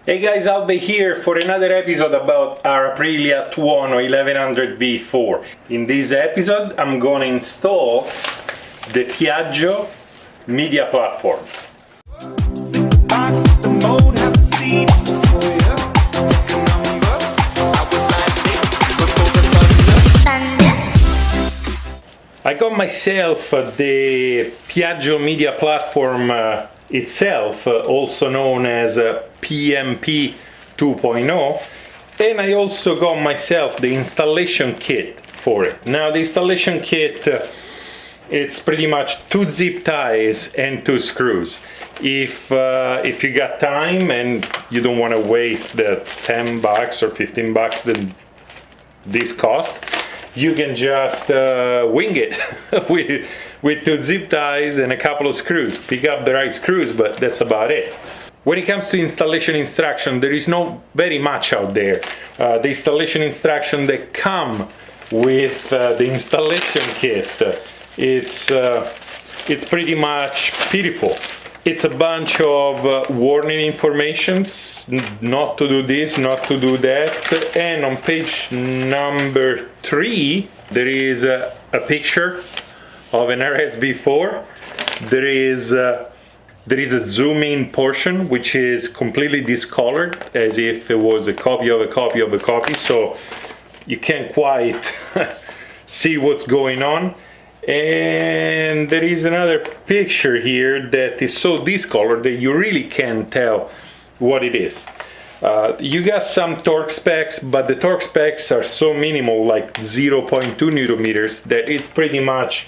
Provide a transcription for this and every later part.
Hey guys, I'll be here for another episode about our Aprilia Tuono 1100 V4. In this episode, I'm going to install the Piaggio media platform. I got myself the Piaggio media platform itself, also known as PMP 2.0, and I also got myself the installation kit for it. Now the installation kit, it's pretty much 2 zip ties and 2 screws. If you got time and you don't want to waste the 10 bucks or 15 bucks that this cost, you can just wing it with 2 zip ties and a couple of screws. Pick up the right screws, but that's about it. When it comes to installation instruction, there is no very much out there. The installation instruction that come with the installation kit, it's pretty much pitiful. It's a bunch of warning informations, not to do this, not to do that, and on page number 3 there is a picture of an RSV4. There is a zoom in portion which is completely discolored, as if it was a copy of a copy of a copy, so you can't quite see what's going on. And there is another picture here that is so discolored that you really can't tell what it is. You got some torque specs, but the torque specs are so minimal, like 0.2 newton-meters, that it's pretty much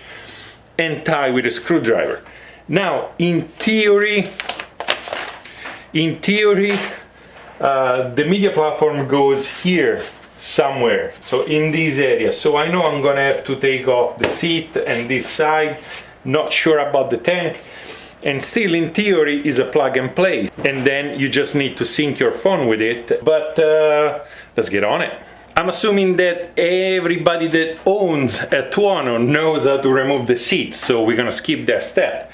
tight with a screwdriver. Now, in theory, the media platform goes here somewhere, so in this area. So I know I'm gonna have to take off the seat and this side, not sure about the tank, and still in theory is a plug and play, and then you just need to sync your phone with it. But let's get on it. I'm assuming that everybody that owns a Tuono knows how to remove the seats, so we're gonna skip that step.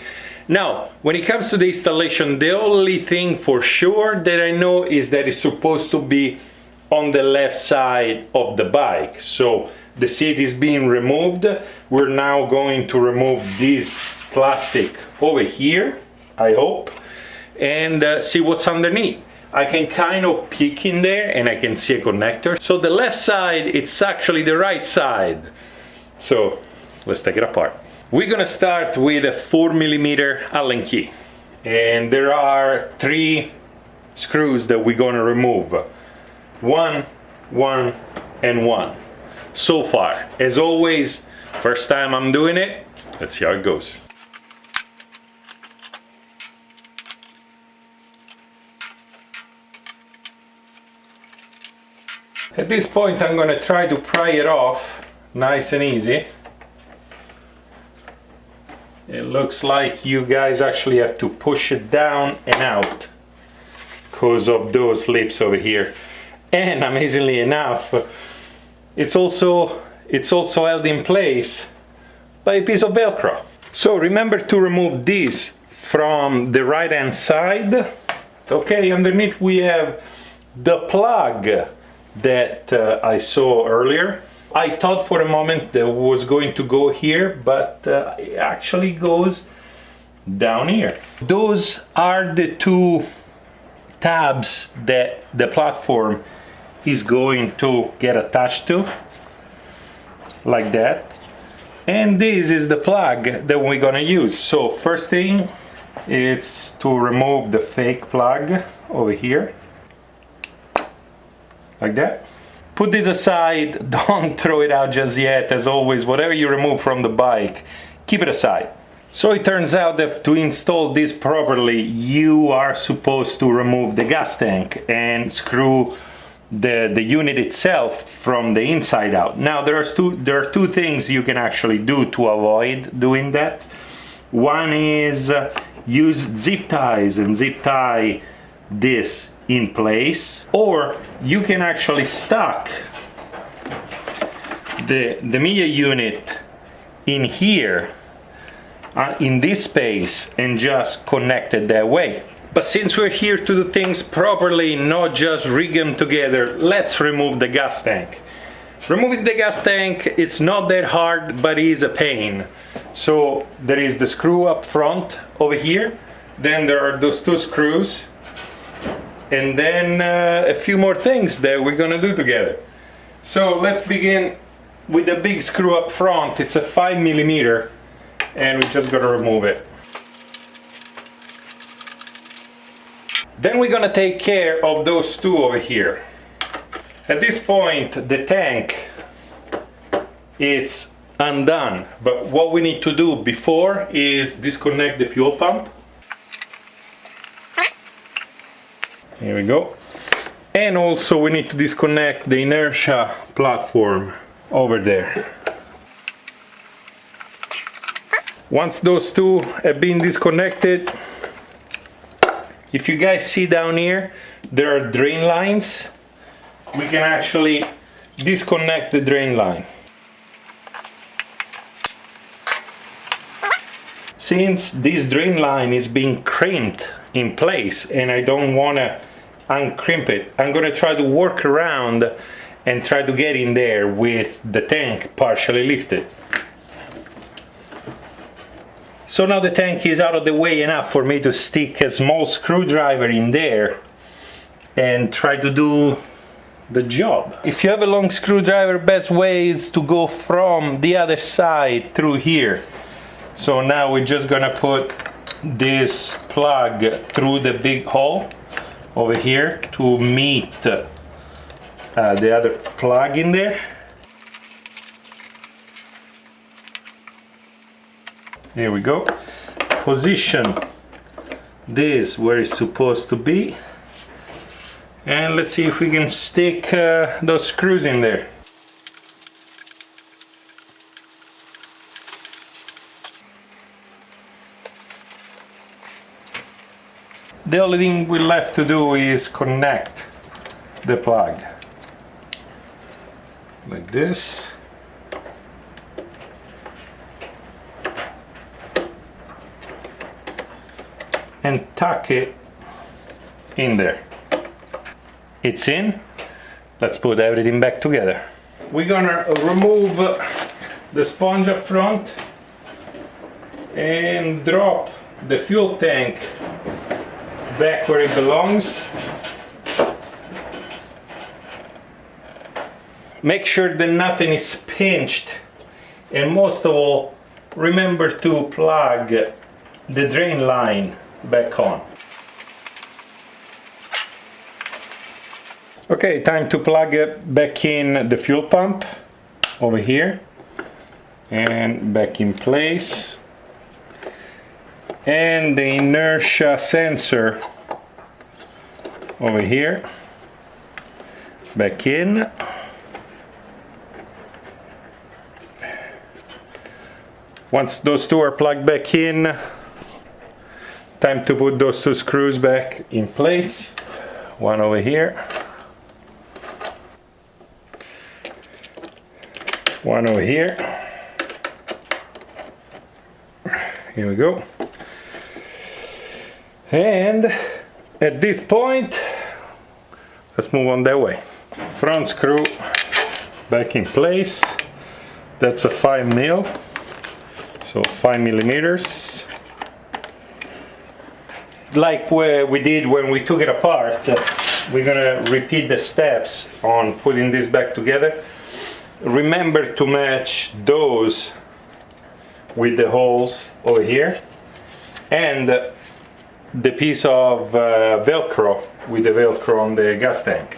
Now, when it comes to the installation, the only thing for sure that I know is that it's supposed to be on the left side of the bike. So the seat is being removed. We're now going to remove this plastic over here, I hope, and see what's underneath. I can kind of peek in there and I can see a connector. So the left side, it's actually the right side. So let's take it apart. We're gonna start with a 4mm Allen key, and there are 3 screws that we're gonna remove. 1, 1, and 1. So far, as always, first time I'm doing it, let's see how it goes. At this point, I'm gonna try to pry it off, nice and easy. It looks like you guys actually have to push it down and out because of those lips over here. And amazingly enough, it's also held in place by a piece of Velcro. So remember to remove this from the right hand side. Okay, underneath we have the plug that I saw earlier. I thought for a moment that it was going to go here, but it actually goes down here. Those are the 2 tabs that the platform is going to get attached to, like that. And this is the plug that we're gonna use. So first thing, it's to remove the fake plug over here, like that. Put this aside, don't throw it out just yet. As always, whatever you remove from the bike, keep it aside. So it turns out that to install this properly, you are supposed to remove the gas tank and screw the unit itself from the inside out. Now there are two things you can actually do to avoid doing that. One is use zip ties and zip tie this in place, or you can actually stuck the media unit in here in this space and just connect it that way. But since we're here to do things properly, not just rig them together, let's remove the gas tank. Removing the gas tank, it's not that hard, but it is a pain. So there is the screw up front over here, then there are those two screws, and then a few more things that we're gonna do together. So let's begin with the big screw up front. It's a 5mm, and we just gotta remove it. Then we're gonna take care of those two over here. At this point, the tank is undone, but what we need to do before is disconnect the fuel pump. Here we go. And also we need to disconnect the inertia platform over there. Once those two have been disconnected, if you guys see down here, there are drain lines. We can actually disconnect the drain line. Since this drain line is being crimped in place and I don't want to uncrimp it, I'm going to try to work around and try to get in there with the tank partially lifted. So now the tank is out of the way enough for me to stick a small screwdriver in there and try to do the job. If you have a long screwdriver, best way is to go from the other side through here. So now we're just gonna put this plug through the big hole over here to meet the other plug in there. Here we go. Position this where it's supposed to be. And let's see if we can stick those screws in there. The only thing we left to do is connect the plug. Like this. And tuck it in there. It's in. Let's put everything back together. We're gonna remove the sponge up front and drop the fuel tank back where it belongs. Make sure that nothing is pinched, and most of all, remember to plug the drain line back on. Okay, time to plug it back in the fuel pump over here and back in place, and the inertia sensor over here back in. Once those two are plugged back in, time to put those two screws back in place. One over here, one over here. Here we go. And at this point, let's move on that way. Front screw back in place. That's a 5mm, so 5mm. Like we did when we took it apart, we're gonna repeat the steps on putting this back together. Remember to match those with the holes over here, and the piece of Velcro with the Velcro on the gas tank.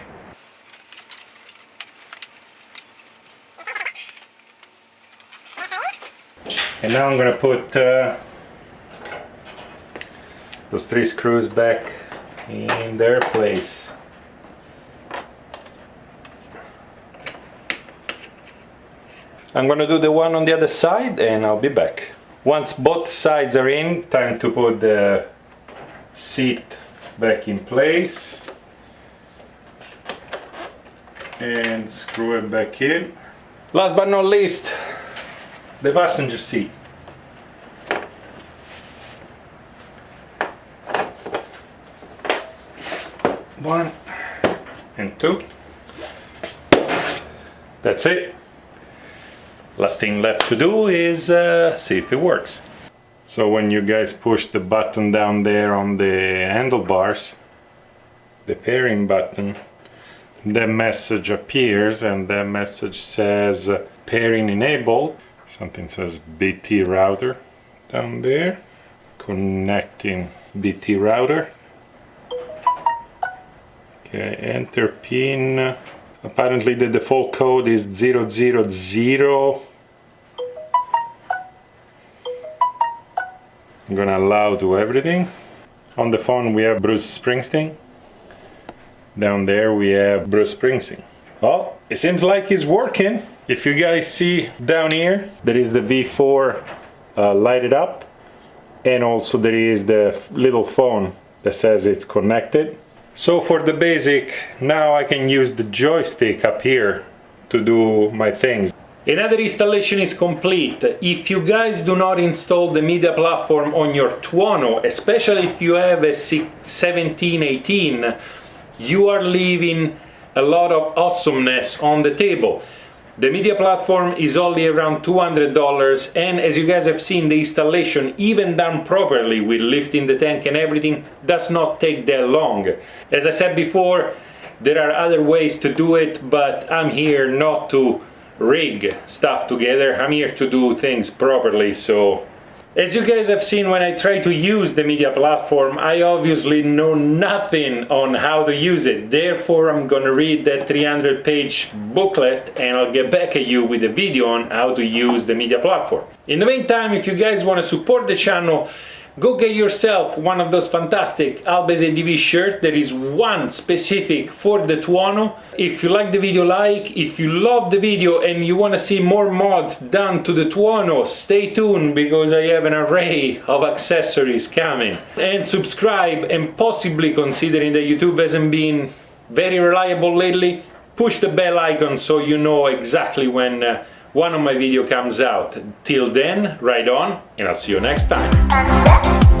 And now I'm gonna put those three screws back in their place. I'm gonna do the one on the other side and I'll be back. Once both sides are in, time to put the seat back in place and screw it back in. Last but not least, the passenger seat. 1 and 2. That's it. Last thing left to do is see if it works. So when you guys push the button down there on the handlebars, the pairing button, the message appears, and that message says pairing enabled. Something says BT router down there. Connecting BT router. Okay, enter pin. Apparently the default code is 000. I'm gonna allow to everything. On the phone we have Bruce Springsteen. Down there we have Bruce Springsteen. Well, it seems like it's working. If you guys see down here, there is the V4 lighted up, and also there is the little phone that says it's connected. So for the basic, now I can use the joystick up here to do my things. Another installation is complete. If you guys do not install the media platform on your Tuono, especially if you have a 1718, you are leaving a lot of awesomeness on the table. The media platform is only around $200, and as you guys have seen, the installation, even done properly with lifting the tank and everything, does not take that long. As I said before, there are other ways to do it, but I'm here not to rig stuff together. I'm here to do things properly. So as you guys have seen, when I try to use the media platform, I obviously know nothing on how to use it. Therefore, I'm gonna read that 300-page booklet and I'll get back at you with a video on how to use the media platform. In the meantime, if you guys want to support the channel, go get yourself one of those fantastic Albese TV shirts. There is one specific for the Tuono. If you like the video, like. If you love the video and you want to see more mods done to the Tuono, stay tuned because I have an array of accessories coming. And subscribe, and possibly, considering that YouTube hasn't been very reliable lately, push the bell icon so you know exactly when one of my videos comes out. Till then, ride on, and I'll see you next time.